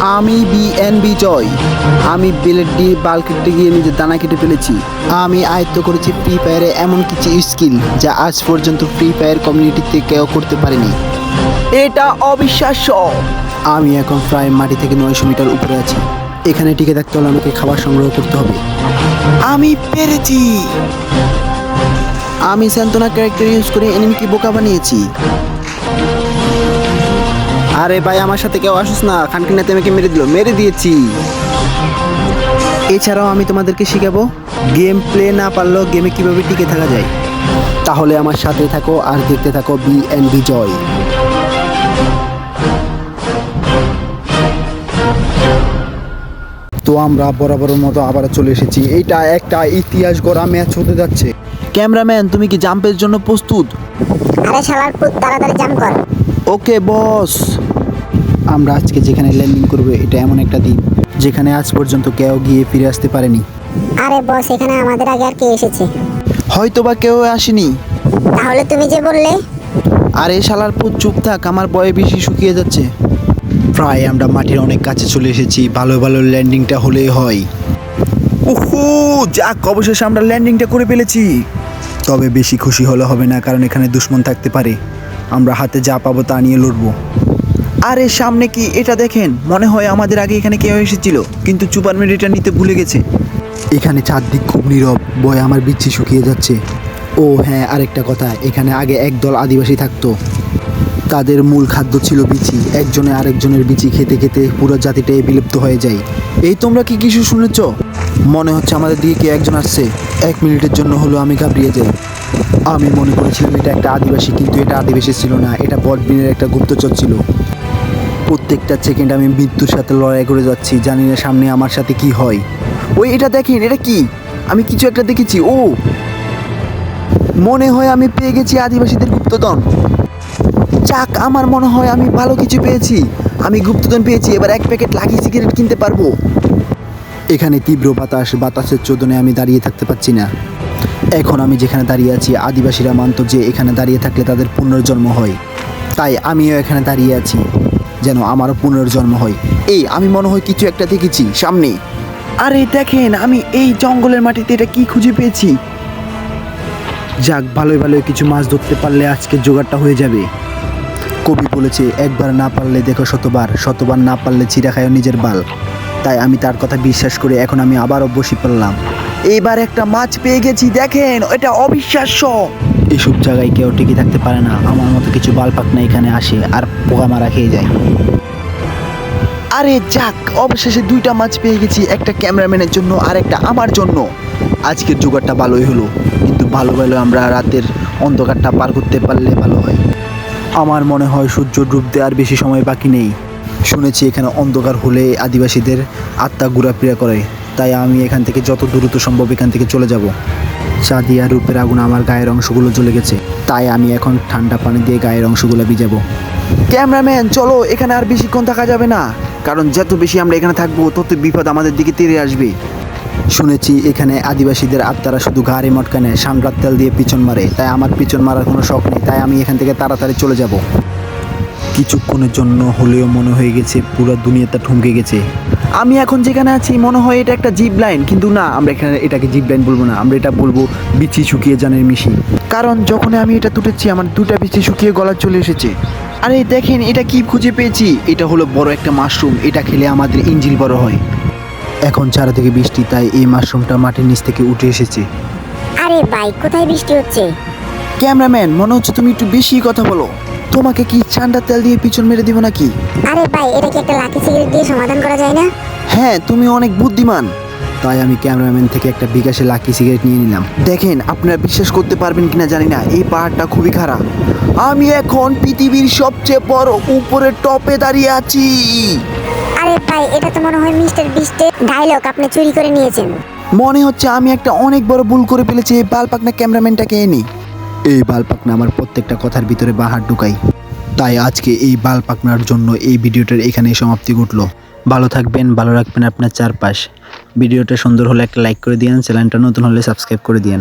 আমি বিএনবি জয়। আমি বিলেট দিয়ে বাল কেটে গিয়ে নিজের দানা কেটে ফেলেছি। আমি আয়ত্ত করেছি ফ্রি ফায়ারে এমন কিছু স্কিল যা আজ পর্যন্ত ফ্রি ফায়ার কমিউনিটিতে কেউ করতে পারেনি। এটা অবিশ্বাস্য। আমি এখন প্রায় মাটি থেকে 900 মিটার উপরে আছি। এখানে টিকে থাকতে হলে আমাকে খাবার সংগ্রহ করতে হবে। আমি পেরেছি। আমি স্যান্তনা ক্যারেক্টার ইউজ করে এনিমিকে বোকা বানিয়েছি। আরে ভাই আমার সাথে কেউ আসুস না, খানকিনাতে আমাকে মেরে দিয়েছি। এছাড়াও আমি তোমাদেরকে শেখাবো গেম প্লে না পারলেও গেমে কিভাবে টিকে থাকা যায়। তাহলে আমার সাথে থাকো আর দেখতে থাকো বিএনবি জয়। তো আমরা বরাবরের মতো আবার চলে এসেছি। এইটা একটা ইতিহাস গড়া ম্যাচ হতে যাচ্ছে। ক্যামেরাম্যান তুমি কি জাম্পের জন্য প্রস্তুত? আরে শালার পুত, তাড়াতাড়ি জাম্প কর। ওকে বস। আমরা আজকে যেখানে ল্যান্ডিং করবো এটা এমন একটা দ্বীপ যেখানে আজ পর্যন্ত কেউ গিয়ে ফিরে আসতে পারেনি। আরে বস, এখানে আমাদের আগে আর কে এসেছে? হয়তোবা কেউ আসেনি। তাহলে তুমি যে বললে। আরে শালার পুত চুপ থাক, আমার বয়ে বেশি শুকিয়ে যাচ্ছে। প্রায় আমরা মাটির অনেক কাছে চলে এসেছি। ভালো ভালো ল্যান্ডিংটা হলেই হয়। উহু, যাক অবশেষে আমরা ল্যান্ডিংটা করে ফেলেছি। তবে বেশি খুশি হলে হবে না, কারণ এখানে দুশমন থাকতে পারে। আমরা হাতে যা পাবো তা নিয়ে লড়বো। আরে সামনে কি এটা দেখেন, মনে হয় আমাদের আগে এখানে কেউ এসেছিল কিন্তু সুপার মেডিটা নিতে ভুলে গেছে। এখানে চারদিক খুব নীরব, বয় আমার বিচ্ছি শুকিয়ে যাচ্ছে। ও হ্যাঁ, আরেকটা কথা, এখানে আগে একদল আদিবাসী থাকতো। তাদের মূল খাদ্য ছিল বিচি। একজনে আরেকজনের বিচি খেতে খেতে পুরো জাতিটাই বিলুপ্ত হয়ে যায়। এই তোমরা কি কিছু শুনেছ? মনে হচ্ছে আমাদের দিকে কে একজন আসছে। 1 মিনিটের জন্য হলো আমি ঘাবড়িয়ে যাই। আমি মনে করেছিলাম এটা একটা আদিবাসী, কিন্তু এটা আদিবাসী ছিল না, এটা বটবিনের একটা গুপ্তচর ছিল। প্রত্যেকটা সেকেন্ড আমি মৃত্যুর সাথে লড়াই করে যাচ্ছি, জানি না সামনে আমার সাথে কি হয়। ওই এটা দেখেন, এটা কি? আমি কিছু একটা দেখেছি। ও মনে হয় আমি পেয়ে গেছি আদিবাসীদের গুপ্তধন। যাক, আমার মনে হয় আমি ভালো কিছু পেয়েছি। আমি গুপ্তধন পেয়েছি। এবার 1 প্যাকেট লাকি সিগারেট কিনতে পারবো। এখানে তীব্র বাতাসের চোদনে আমি দাঁড়িয়ে থাকতে পারছি না। এখন আমি যেখানে দাঁড়িয়ে আছি, আদিবাসীরা মানত যে এখানে দাঁড়িয়ে থাকলে তাদের পুনর্জন্ম হয়। তাই আমিও এখানে দাঁড়িয়ে আছি যেন আমারও পুনর্জন্ম হয়। এই আমি মনে হয় কিছু একটা দেখেছি সামনে। আরে দেখেন, আমি এই জঙ্গলের মাটিতে এটা কি খুঁজে পেয়েছি। যাক, ভালোই ভালোই কিছু মাছ ধরতে পারলে আজকে জোগাড়টা হয়ে যাবে। কবি বলেছে, একবার না পারলে দেখো শতবার, শতবার না পারলে চিরা খায় নিজের বাল। তাই আমি তার কথা বিশ্বাস করে এখন আমি আবারও বসে পড়লাম। এইবার একটা মাছ পেয়ে গেছি, দেখেন, এটা অবিশ্বাস্য। এসব জায়গায় কেউ টিকে থাকতে পারে না। আমার মতো কিছু বালপাকনা এখানে আসে আর পোকা মারা খেয়ে যায়। আরে যাক, অবশেষে 2টা মাছ পেয়ে গেছি, একটা ক্যামেরাম্যানের জন্য আর একটা আমার জন্য। আজকের জোগাড়টা ভালোই হলো, কিন্তু ভালো আমরা রাতের অন্ধকারটা পার করতে পারলে ভালো হয়। আমার মনে হয় সূর্য ডুবতে আর বেশি সময় বাকি নেই। শুনেছি এখানে অন্ধকার হলে আদিবাসীদের আত্মা ঘোরাফেরা করে। তাই আমি এখান থেকে যত দ্রুত সম্ভব এখান থেকে চলে যাব। চাঁদি আর রূপের আগুন আমার গায়ের অংশগুলো জ্বলে গেছে, তাই আমি এখন ঠান্ডা পানি দিয়ে গায়ের অংশগুলো ভিজাবো। ক্যামেরাম্যান চলো, এখানে আর বেশিক্ষণ থাকা যাবে না, কারণ যত বেশি আমরা এখানে থাকবো তত বিপদ আমাদের দিকে তেড়ে আসবে। শুনেছি এখানে আদিবাসীদের আত্মারা শুধু ঘাড়ে মটকা নেয়, সাংরাত তেল দিয়ে পিছন মারে। তাই আমার পিছন মারার কোনো শখ নেই, তাই আমি এখান থেকে তাড়াতাড়ি চলে যাব। কিছুক্ষণের জন্য হলেও মনে হয়ে গেছে পুরো দুনিয়াটা ঠমকে গেছে। আমি এখন যেখানে আছি মনে হয় এটা একটা জিপ লাইন, কিন্তু না, আমরা এখানে এটাকে জিপ লাইন বলবো না, আমরা এটা বলবো বিচি শুকিয়ে জানের মিশি। কারণ যখন আমি এটা তুটেছি আমার 2টা বিচি শুকিয়ে গলা চলে এসেছে। আরে দেখেন, এটা কি খুঁজে পেয়েছি। এটা হলো বড় একটা মাশরুম। এটা খেলে আমাদের ইঞ্জিল বড় হয়। এখন চারিদিকে বৃষ্টি, তাই এই মাশরুমটা মাটির নিচ থেকে উঠে এসেছে। আরে ভাই, কোথায় বৃষ্টি হচ্ছে? ক্যামেরাম্যান, মনে হচ্ছে তুমি একটু বেশি কথা বলো। তোমাকে কি ঠান্ডা তেল দিয়ে পিছন মেরে দিব নাকি? আরে ভাই, এটা কি একটা লাকি সিগারেট দিয়ে সমাধান করা যায় না? হ্যাঁ, তুমি অনেক বুদ্ধিমান। তাই আমি ক্যামেরাম্যান থেকে একটা বিকাশে লাকি সিগারেট নিয়ে নিলাম। দেখেন, আপনারা বিশ্বাস করতে পারবেন কিনা জানি না, এই পাহাড়টা খুবই খারাপ। আমি এখন পৃথিবীর সবচেয়ে বড় উপরে টপে দাঁড়িয়ে আছি। আরে ভাই, এটা তো মনে হয় মিস্টার বিস্টের ডায়লগ আপনি চুরি করে নিয়েছেন। মনে হচ্ছে আমি একটা অনেক বড় ভুল করে ফেলেছি। এই বালপাকনা ক্যামেরাম্যানটাকে এনে এই বালপাকনা আমার প্রত্যেকটা কথার ভিতরে বাহার ঢুকাই। তাই আজকে এই বালপাকনার জন্য এই ভিডিওটার এখানেই সমাপ্তি ঘটলো। ভালো থাকবেন, ভালো রাখবেন আপনার চারপাশ। ভিডিওটা সুন্দর হলে একটা লাইক করে দিন, চ্যানেলটা নতুন হলে সাবস্ক্রাইব করে দিন।